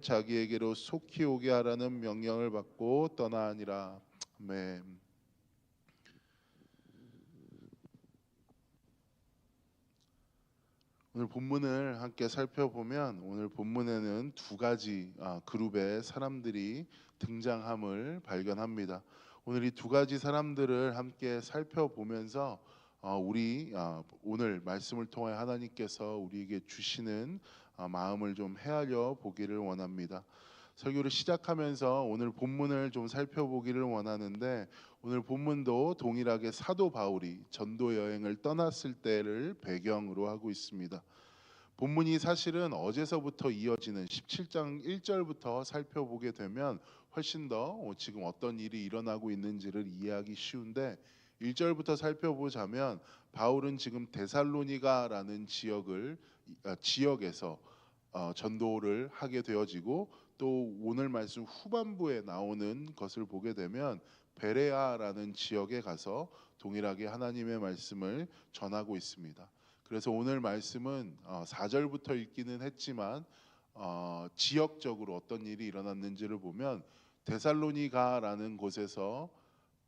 자기에게로 속히 오게 하라는 명령을 받고 떠나니라. 아멘. 오늘 본문을 함께 살펴보면 오늘 본문에는 두 가지 그룹의 사람들이 등장함을 발견합니다. 오늘 이 두 가지 사람들을 함께 살펴보면서 우리 오늘 말씀을 통해 하나님께서 우리에게 주시는 마음을 좀 헤아려 보기를 원합니다. 설교를 시작하면서 오늘 본문을 좀 살펴보기를 원하는데 오늘 본문도 동일하게 사도 바울이 전도 여행을 떠났을 때를 배경으로 하고 있습니다. 본문이 사실은 어제서부터 이어지는 17장 1절부터 살펴보게 되면 훨씬 더 지금 어떤 일이 일어나고 있는지를 이해하기 쉬운데 1절부터 살펴보자면 바울은 지금 데살로니가라는 지역에서 전도를 하게 되어지고 또 오늘 말씀 후반부에 나오는 것을 보게 되면 베레아라는 지역에 가서 동일하게 하나님의 말씀을 전하고 있습니다. 그래서 오늘 말씀은 4절부터 읽기는 했지만 지역적으로 어떤 일이 일어났는지를 보면 데살로니가라는 곳에서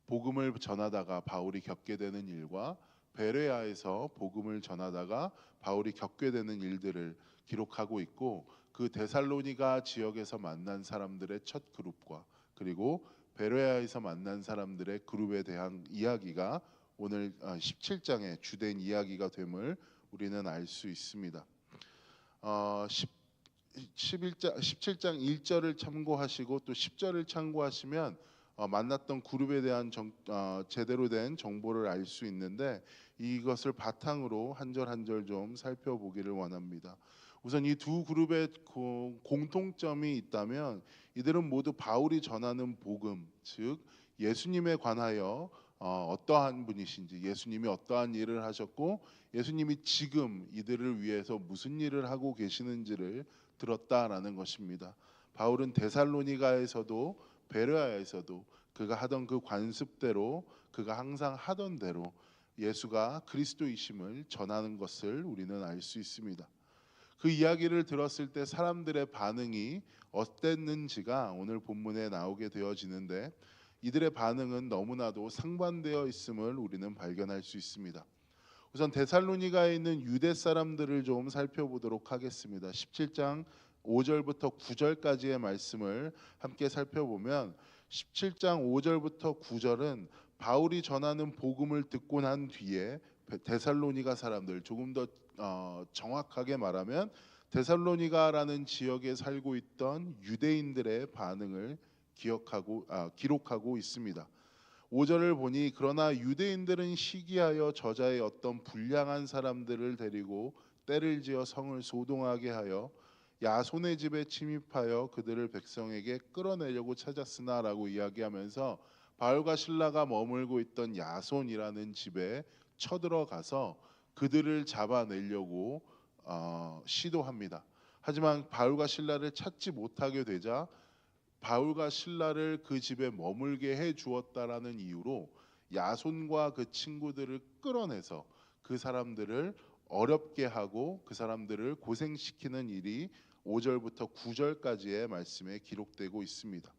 복음을 전하다가 바울이 겪게 되는 일과 베레아에서 복음을 전하다가 바울이 겪게 되는 일들을 기록하고 있고 그 데살로니가 지역에서 만난 사람들의 첫 그룹과 그리고 베레아에서 만난 사람들의 그룹에 대한 이야기가 오늘 17장의 주된 이야기가 됨을 우리는 알 수 있습니다. 17장 1절을 참고하시고 또 10절을 참고하시면 만났던 그룹에 대한 제대로 된 정보를 알 수 있는데 이것을 바탕으로 한 절 한 절 좀 살펴보기를 원합니다. 우선 이 두 그룹의 공통점이 있다면 이들은 모두 바울이 전하는 복음, 즉 예수님에 관하여 어떠한 분이신지, 예수님이 어떠한 일을 하셨고 예수님이 지금 이들을 위해서 무슨 일을 하고 계시는지를 들었다라는 것입니다. 바울은 데살로니가에서도 베레아에서도 그가 하던 그 관습대로 그가 항상 하던 대로 예수가 그리스도이심을 전하는 것을 우리는 알 수 있습니다. 그 이야기를 들었을 때 사람들의 반응이 어땠는지가 오늘 본문에 나오게 되어지는데 이들의 반응은 너무나도 상반되어 있음을 우리는 발견할 수 있습니다. 우선 데살로니가에 있는 유대 사람들을 좀 살펴보도록 하겠습니다. 17장 5절부터 9절까지의 말씀을 함께 살펴보면 17장 5절부터 9절은 바울이 전하는 복음을 듣고 난 뒤에 데살로니가 사람들, 조금 더 정확하게 말하면 데살로니가라는 지역에 살고 있던 유대인들의 반응을 기록하고 있습니다. 5절을 보니 그러나 유대인들은 시기하여 저자의 어떤 불량한 사람들을 데리고 때를 지어 성을 소동하게 하여 야손의 집에 침입하여 그들을 백성에게 끌어내려고 찾았으나라고 이야기하면서 바울과 실라가 머물고 있던 야손이라는 집에 쳐들어가서 그들을 잡아내려고 시도합니다. 하지만 바울과 실라를 찾지 못하게 되자 바울과 실라를 그 집에 머물게 해 주었다라는 이유로 야손과 그 친구들을 끌어내서 그 사람들을 어렵게 하고 그 사람들을 고생시키는 일이 5절부터 9절까지의 말씀에 기록되고 있습니다.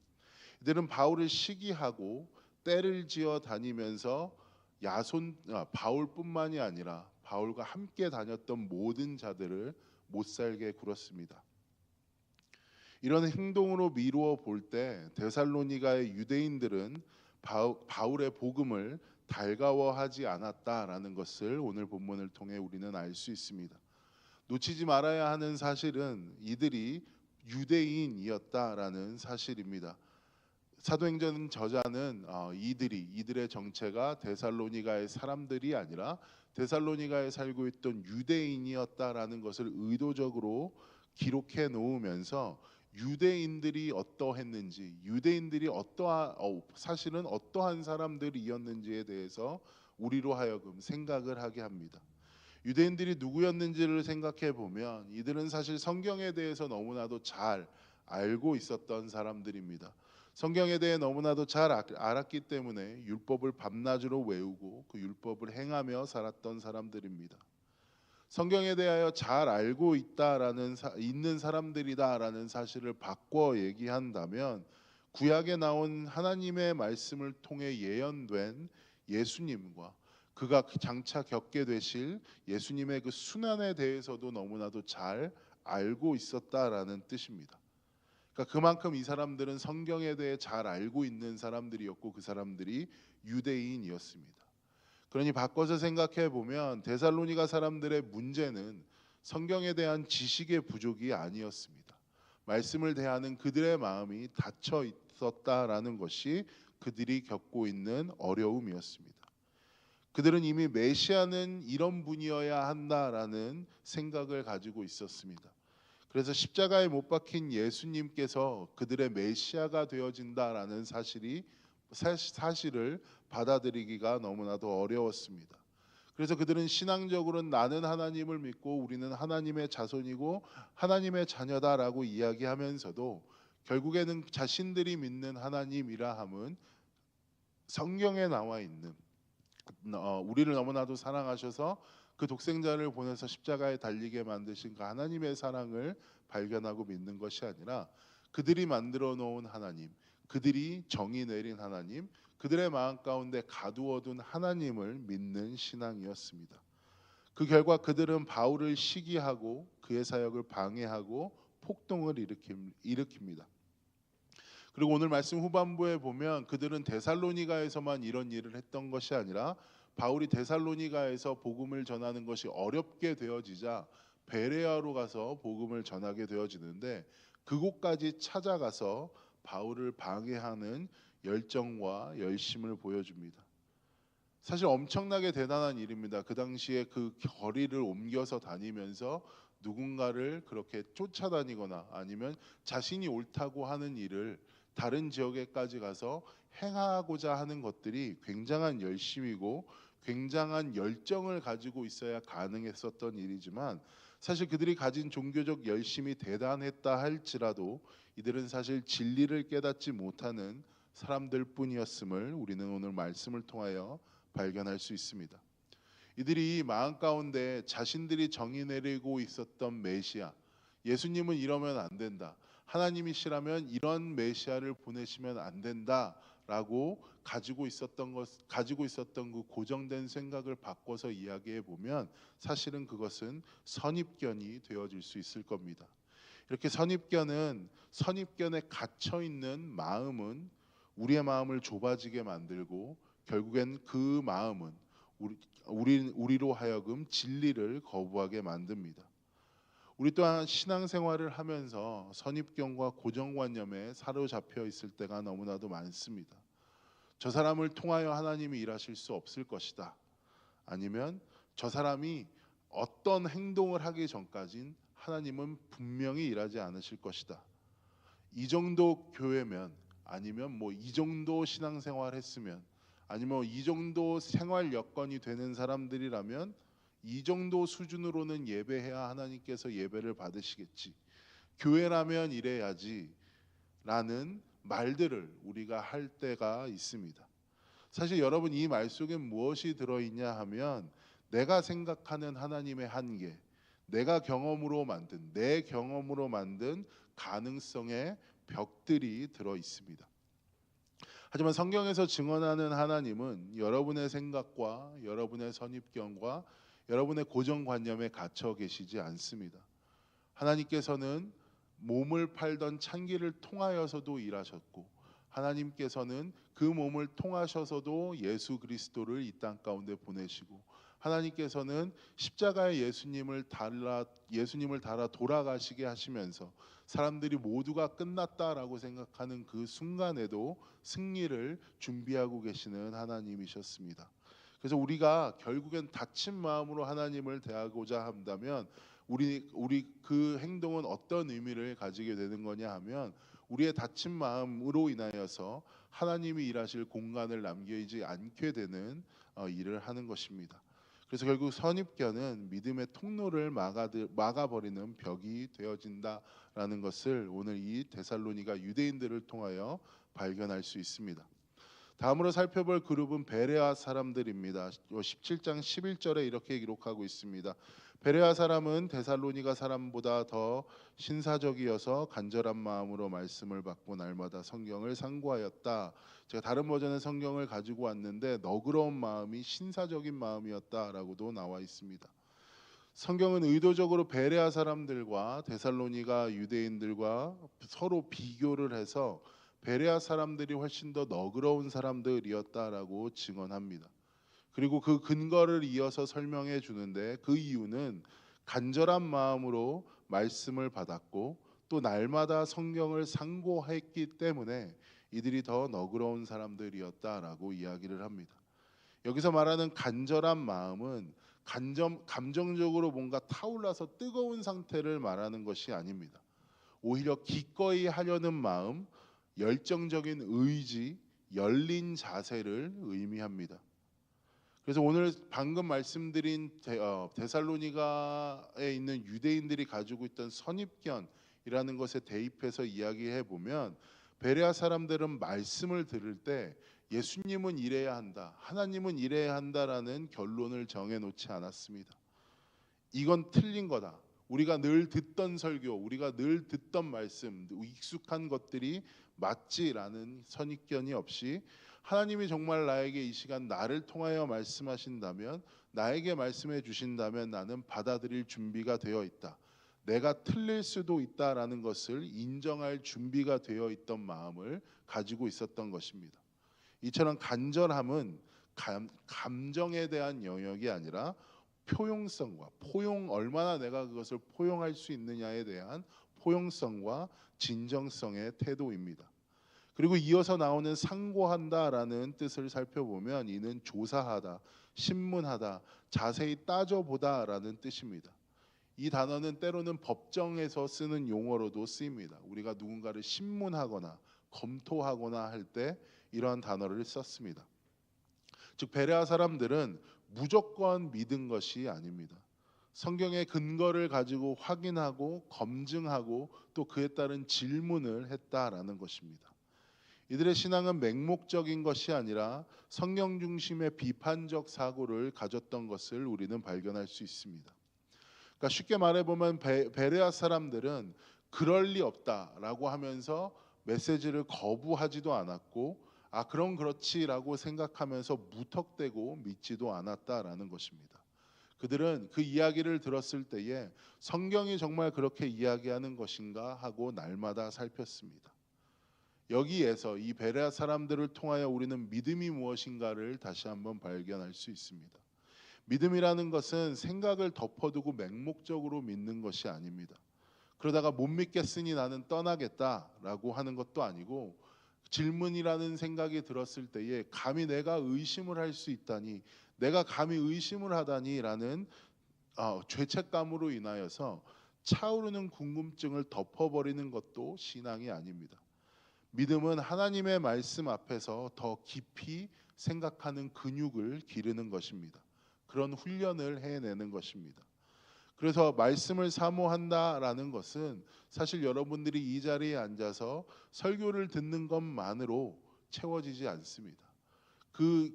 이들은 바울을 시기하고 때를 지어 다니면서 바울뿐만이 아니라 바울과 함께 다녔던 모든 자들을 못살게 굴었습니다. 이런 행동으로 미루어 볼 때 데살로니가의 유대인들은 바울의 복음을 달가워하지 않았다라는 것을 오늘 본문을 통해 우리는 알 수 있습니다. 놓치지 말아야 하는 사실은 이들이 유대인이었다라는 사실입니다. 사도행전 저자는 이들의 정체가 데살로니가의 사람들이 아니라 데살로니가에 살고 있던 유대인이었다라는 것을 의도적으로 기록해 놓으면서 유대인들이 어떠했는지, 유대인들이 사실은 어떠한 사람들이었는지에 대해서 우리로 하여금 생각을 하게 합니다. 유대인들이 누구였는지를 생각해 보면 이들은 사실 성경에 대해서 너무나도 잘 알고 있었던 사람들입니다. 성경에 대해 너무나도 잘 알았기 때문에 율법을 밤낮으로 외우고 그 율법을 행하며 살았던 사람들입니다. 성경에 대하여 잘 알고 있는 사람들이다라는 사실을 바꿔 얘기한다면 구약에 나온 하나님의 말씀을 통해 예언된 예수님과 그가 장차 겪게 되실 예수님의 그 순환에 대해서도 너무나도 잘 알고 있었다라는 뜻입니다. 그러니까 그만큼 이 사람들은 성경에 대해 잘 알고 있는 사람들이었고 그 사람들이 유대인이었습니다. 그러니 바꿔서 생각해 보면 데살로니가 사람들의 문제는 성경에 대한 지식의 부족이 아니었습니다. 말씀을 대하는 그들의 마음이 닫혀 있었다라는 것이 그들이 겪고 있는 어려움이었습니다. 그들은 이미 메시아는 이런 분이어야 한다라는 생각을 가지고 있었습니다. 그래서 십자가에 못 박힌 예수님께서 그들의 메시아가 되어진다라는 사실을 받아들이기가 너무나도 어려웠습니다. 그래서 그들은 신앙적으로는 나는 하나님을 믿고 우리는 하나님의 자손이고 하나님의 자녀다라고 이야기하면서도 결국에는 자신들이 믿는 하나님이라 함은 성경에 나와 있는 우리를 너무나도 사랑하셔서 그 독생자를 보내서 십자가에 달리게 만드신 그 하나님의 사랑을 발견하고 믿는 것이 아니라 그들이 만들어 놓은 하나님, 그들이 정의 내린 하나님, 그들의 마음 가운데 가두어둔 하나님을 믿는 신앙이었습니다. 그 결과 그들은 바울을 시기하고 그의 사역을 방해하고 폭동을 일으킵니다. 그리고 오늘 말씀 후반부에 보면 그들은 데살로니가에서만 이런 일을 했던 것이 아니라 바울이 데살로니가에서 복음을 전하는 것이 어렵게 되어지자 베레아로 가서 복음을 전하게 되어지는데 그곳까지 찾아가서 바울을 방해하는 열정과 열심을 보여줍니다. 사실 엄청나게 대단한 일입니다. 그 당시에 그 거리를 옮겨서 다니면서 누군가를 그렇게 쫓아다니거나 아니면 자신이 옳다고 하는 일을 다른 지역에까지 가서 행하고자 하는 것들이 굉장한 열심이고 굉장한 열정을 가지고 있어야 가능했었던 일이지만 사실 그들이 가진 종교적 열심이 대단했다 할지라도 이들은 사실 진리를 깨닫지 못하는 사람들 뿐이었음을 우리는 오늘 말씀을 통하여 발견할 수 있습니다. 이들이 마음 가운데 자신들이 정의 내리고 있었던 메시아, 예수님은 이러면 안 된다. 하나님이시라면 이런 메시아를 보내시면 안 된다라고 가지고 있었던 그 고정된 생각을 바꿔서 이야기해 보면 사실은 그것은 선입견이 되어질 수 있을 겁니다. 이렇게 선입견에 갇혀 있는 마음은 우리의 마음을 좁아지게 만들고 결국엔 그 마음은 우리로 하여금 진리를 거부하게 만듭니다. 우리 또한 신앙생활을 하면서 선입견과 고정관념에 사로잡혀 있을 때가 너무나도 많습니다. 저 사람을 통하여 하나님이 일하실 수 없을 것이다. 아니면 저 사람이 어떤 행동을 하기 전까진 하나님은 분명히 일하지 않으실 것이다. 이 정도 교회면 아니면 뭐 이 정도 신앙생활 했으면 아니면 이 정도 생활 여건이 되는 사람들이라면 이 정도 수준으로는 예배해야 하나님께서 예배를 받으시겠지. 교회라면 이래야지 라는 말들을 우리가 할 때가 있습니다. 사실 여러분 이 말 속에 무엇이 들어있냐 하면 내가 생각하는 하나님의 한계, 내 경험으로 만든 가능성의 벽들이 들어 있습니다. 하지만 성경에서 증언하는 하나님은 여러분의 생각과 여러분의 선입견과 여러분의 고정관념에 갇혀 계시지 않습니다. 하나님께서는 몸을 팔던 창기를 통하여서도 일하셨고 하나님께서는 그 몸을 통하셔서도 예수 그리스도를 이 땅 가운데 보내시고 하나님께서는 십자가에 예수님을 달아 돌아가시게 하시면서 사람들이 모두가 끝났다라고 생각하는 그 순간에도 승리를 준비하고 계시는 하나님이셨습니다. 그래서 우리가 결국엔 닫힌 마음으로 하나님을 대하고자 한다면 우리 그 행동은 어떤 의미를 가지게 되는 거냐 하면 우리의 닫힌 마음으로 인하여서 하나님이 일하실 공간을 남기지 않게 되는 일을 하는 것입니다. 그래서 결국 선입견은 믿음의 통로를 막아버리는 벽이 되어진다라는 것을 오늘 이 데살로니가 유대인들을 통하여 발견할 수 있습니다. 다음으로 살펴볼 그룹은 베레아 사람들입니다. 17장 11절에 이렇게 기록하고 있습니다. 베레아 사람은 데살로니가 사람보다 더 신사적이어서 간절한 마음으로 말씀을 받고 날마다 성경을 상고하였다. 제가 다른 버전의 성경을 가지고 왔는데 너그러운 마음이 신사적인 마음이었다라고도 나와 있습니다. 성경은 의도적으로 베레아 사람들과 데살로니가 유대인들과 서로 비교를 해서 베레아 사람들이 훨씬 더 너그러운 사람들이었다라고 증언합니다. 그리고 그 근거를 이어서 설명해 주는데 그 이유는 간절한 마음으로 말씀을 받았고 또 날마다 성경을 상고했기 때문에 이들이 더 너그러운 사람들이었다라고 이야기를 합니다. 여기서 말하는 간절한 마음은 감정적으로 뭔가 타올라서 뜨거운 상태를 말하는 것이 아닙니다. 오히려 기꺼이 하려는 마음, 열정적인 의지, 열린 자세를 의미합니다. 그래서 오늘 방금 말씀드린 데살로니가에 있는 유대인들이 가지고 있던 선입견이라는 것에 대입해서 이야기해 보면 베레아 사람들은 말씀을 들을 때 예수님은 이래야 한다, 하나님은 이래야 한다라는 결론을 정해 놓지 않았습니다. 이건 틀린 거다. 우리가 늘 듣던 설교, 우리가 늘 듣던 말씀, 익숙한 것들이 맞지라는 선입견이 없이 하나님이 정말 나에게 이 시간 나를 통하여 말씀하신다면, 나에게 말씀해 주신다면 나는 받아들일 준비가 되어 있다. 내가 틀릴 수도 있다라는 것을 인정할 준비가 되어 있던 마음을 가지고 있었던 것입니다. 이처럼 간절함은 감정에 대한 영역이 아니라 표용성과 얼마나 내가 그것을 포용할 수 있느냐에 대한 포용성과 진정성의 태도입니다. 그리고 이어서 나오는 상고한다라는 뜻을 살펴보면 이는 조사하다, 신문하다, 자세히 따져보다라는 뜻입니다. 이 단어는 때로는 법정에서 쓰는 용어로도 쓰입니다. 우리가 누군가를 신문하거나 검토하거나 할 때 이러한 단어를 썼습니다. 즉 베레아 사람들은 무조건 믿은 것이 아닙니다. 성경의 근거를 가지고 확인하고 검증하고 또 그에 따른 질문을 했다라는 것입니다. 이들의 신앙은 맹목적인 것이 아니라 성경 중심의 비판적 사고를 가졌던 것을 우리는 발견할 수 있습니다. 그러니까 쉽게 말해보면 베레아 사람들은 그럴 리 없다라고 하면서 메시지를 거부하지도 않았고 그럼 그렇지라고 생각하면서 무턱대고 믿지도 않았다라는 것입니다. 그들은 그 이야기를 들었을 때에 성경이 정말 그렇게 이야기하는 것인가 하고 날마다 살폈습니다. 여기에서 이 베레아 사람들을 통하여 우리는 믿음이 무엇인가를 다시 한번 발견할 수 있습니다. 믿음이라는 것은 생각을 덮어두고 맹목적으로 믿는 것이 아닙니다. 그러다가 못 믿겠으니 나는 떠나겠다라고 하는 것도 아니고 질문이라는 생각이 들었을 때에 감히 내가 의심을 할 수 있다니, 내가 감히 의심을 하다니라는 죄책감으로 인하여서 차오르는 궁금증을 덮어버리는 것도 신앙이 아닙니다. 믿음은 하나님의 말씀 앞에서 더 깊이 생각하는 근육을 기르는 것입니다. 그런 훈련을 해내는 것입니다. 그래서 말씀을 사모한다라는 것은 사실 여러분들이 이 자리에 앉아서 설교를 듣는 것만으로 채워지지 않습니다. 그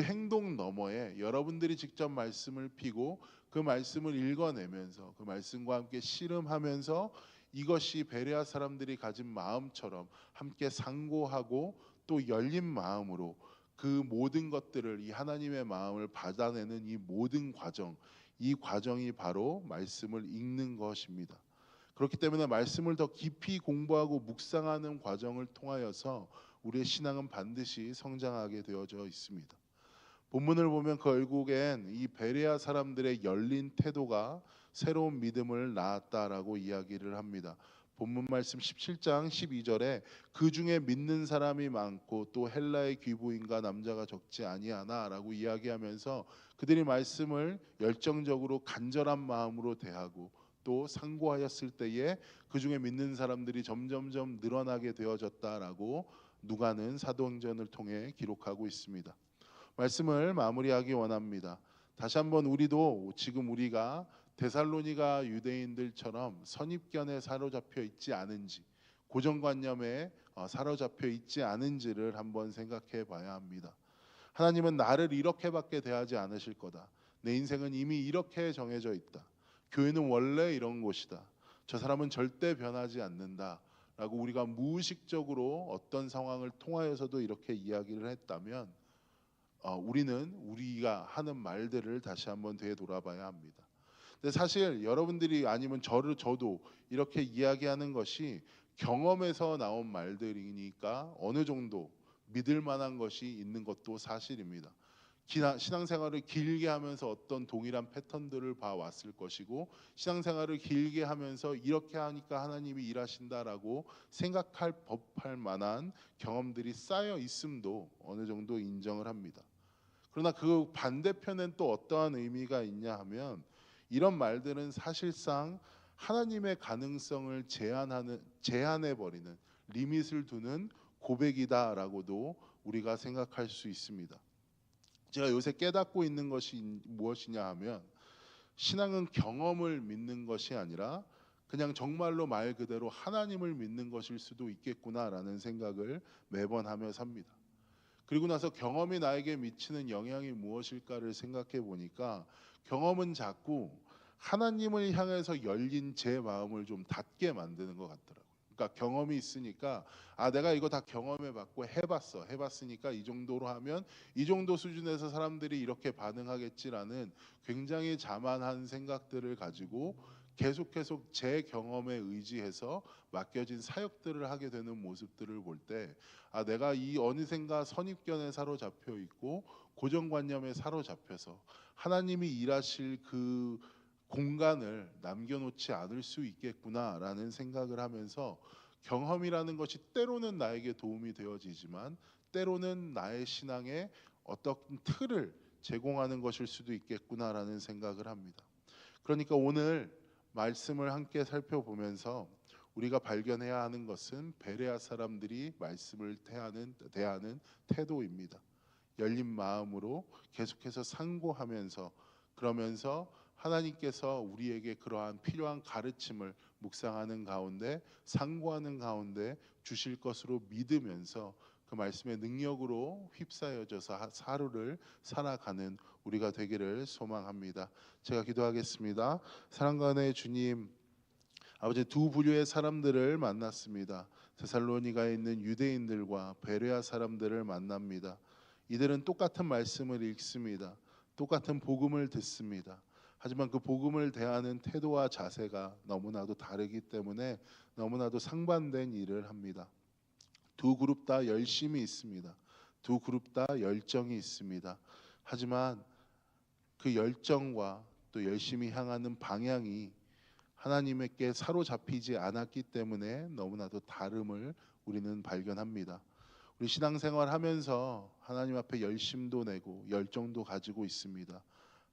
행동 너머에 여러분들이 직접 말씀을 피고 그 말씀을 읽어내면서 그 말씀과 함께 씨름하면서 이것이 베레아 사람들이 가진 마음처럼 함께 상고하고 또 열린 마음으로 그 모든 것들을, 이 하나님의 마음을 받아내는 이 모든 과정, 이 과정이 바로 말씀을 읽는 것입니다. 그렇기 때문에 말씀을 더 깊이 공부하고 묵상하는 과정을 통하여서 우리의 신앙은 반드시 성장하게 되어져 있습니다. 본문을 보면 결국엔 이 베레아 사람들의 열린 태도가 새로운 믿음을 낳았다라고 이야기를 합니다. 본문 말씀 17장 12절에 그 중에 믿는 사람이 많고 또 헬라의 귀부인과 남자가 적지 아니하나라고 이야기하면서 그들이 말씀을 열정적으로 간절한 마음으로 대하고 또 상고하였을 때에 그 중에 믿는 사람들이 점점점 늘어나게 되어졌다라고 누가는 사도행전을 통해 기록하고 있습니다. 말씀을 마무리하기 원합니다. 다시 한번 우리도 지금 우리가 데살로니가 유대인들처럼 선입견에 사로잡혀 있지 않은지, 고정관념에 사로잡혀 있지 않은지를 한번 생각해 봐야 합니다. 하나님은 나를 이렇게밖에 대하지 않으실 거다. 내 인생은 이미 이렇게 정해져 있다. 교회는 원래 이런 곳이다. 저 사람은 절대 변하지 않는다. 라고 우리가 무의식적으로 어떤 상황을 통하여서도 이렇게 이야기를 했다면 우리는 우리가 하는 말들을 다시 한번 되돌아봐야 합니다. 근데 사실 여러분들이 아니면 저도 이렇게 이야기하는 것이 경험에서 나온 말들이니까 어느 정도 믿을 만한 것이 있는 것도 사실입니다. 신앙생활을 길게 하면서 어떤 동일한 패턴들을 봐왔을 것이고, 신앙생활을 길게 하면서 이렇게 하니까 하나님이 일하신다라고 생각할 법할 만한 경험들이 쌓여 있음도 어느 정도 인정을 합니다. 그러나 그 반대편엔 또 어떠한 의미가 있냐 하면, 이런 말들은 사실상 하나님의 가능성을 제한해 버리는, 리밋을 두는 고백이다라고도 우리가 생각할 수 있습니다. 제가 요새 깨닫고 있는 것이 무엇이냐 하면, 신앙은 경험을 믿는 것이 아니라 그냥 정말로 말 그대로 하나님을 믿는 것일 수도 있겠구나라는 생각을 매번 하며 삽니다. 그리고 나서 경험이 나에게 미치는 영향이 무엇일까를 생각해 보니까, 경험은 자꾸 하나님을 향해서 열린 제 마음을 좀 닫게 만드는 것 같더라고요. 그러니까 경험이 있으니까 내가 이거 다 경험해 봤고 해봤으니까 이 정도로 하면 이 정도 수준에서 사람들이 이렇게 반응하겠지라는 굉장히 자만한 생각들을 가지고 계속 제 경험에 의지해서 맡겨진 사역들을 하게 되는 모습들을 볼 때, 내가 이 어느샌가 선입견에 사로잡혀 있고 고정관념에 사로잡혀서 하나님이 일하실 그 공간을 남겨놓지 않을 수 있겠구나라는 생각을 하면서, 경험이라는 것이 때로는 나에게 도움이 되어지지만 때로는 나의 신앙에 어떤 틀을 제공하는 것일 수도 있겠구나라는 생각을 합니다. 그러니까 오늘 말씀을 함께 살펴보면서 우리가 발견해야 하는 것은 베레아 사람들이 말씀을 대하는 태도입니다. 열린 마음으로 계속해서 상고하면서, 그러면서 하나님께서 우리에게 그러한 필요한 가르침을 묵상하는 가운데, 상고하는 가운데 주실 것으로 믿으면서 그 말씀의 능력으로 휩싸여져서 하루를 살아가는 우리가 되기를 소망합니다. 제가 기도하겠습니다. 사랑과 은혜의 주님, 아버지, 두 부류의 사람들을 만났습니다. 데살로니가에 있는 유대인들과 베레아 사람들을 만납니다. 이들은 똑같은 말씀을 읽습니다. 똑같은 복음을 듣습니다. 하지만 그 복음을 대하는 태도와 자세가 너무나도 다르기 때문에 너무나도 상반된 일을 합니다. 두 그룹 다 열심이 있습니다. 두 그룹 다 열정이 있습니다. 하지만 그 열정과 또 열심히 향하는 방향이 하나님께 사로잡히지 않았기 때문에 너무나도 다름을 우리는 발견합니다. 우리 신앙생활 하면서 하나님 앞에 열심도 내고 열정도 가지고 있습니다.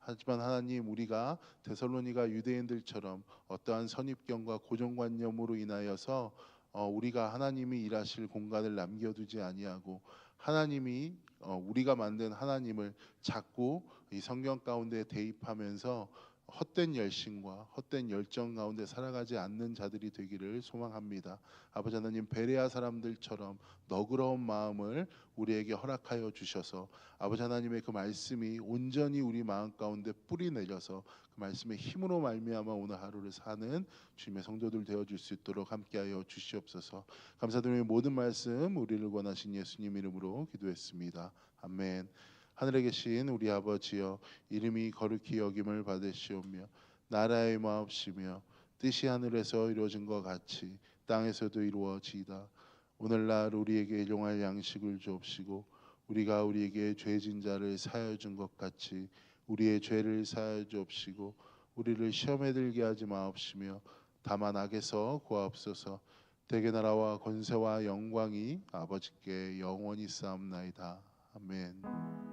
하지만 하나님, 우리가 데살로니가 유대인들처럼 어떠한 선입견과 고정관념으로 인하여서 우리가 하나님이 일하실 공간을 남겨두지 아니하고, 하나님이 우리가 만든 하나님을 자꾸 이 성경 가운데 대입하면서 헛된 열심과 헛된 열정 가운데 살아가지 않는 자들이 되기를 소망합니다. 아버지 하나님, 베레아 사람들처럼 너그러운 마음을 우리에게 허락하여 주셔서 아버지 하나님의 그 말씀이 온전히 우리 마음 가운데 뿌리 내려서 그 말씀의 힘으로 말미암아 오늘 하루를 사는 주님의 성도들 되어줄 수 있도록 함께하여 주시옵소서. 감사드리며 모든 말씀 우리를 권하신 예수님 이름으로 기도했습니다. 아멘. 하늘에 계신 우리 아버지여, 이름이 거룩히 여김을 받으시오며 나라의 마옵시며 뜻이 하늘에서 이루어진 것 같이 땅에서도 이루어지이다. 오늘날 우리에게 일용할 양식을 주옵시고, 우리가 우리에게 죄진 자를 사하여 준 것 같이 우리의 죄를 사하여 주옵시고, 우리를 시험에 들게 하지 마옵시며 다만 악에서 구하옵소서. 대개 나라와 권세와 영광이 아버지께 영원히 쌓옵나이다. 아멘.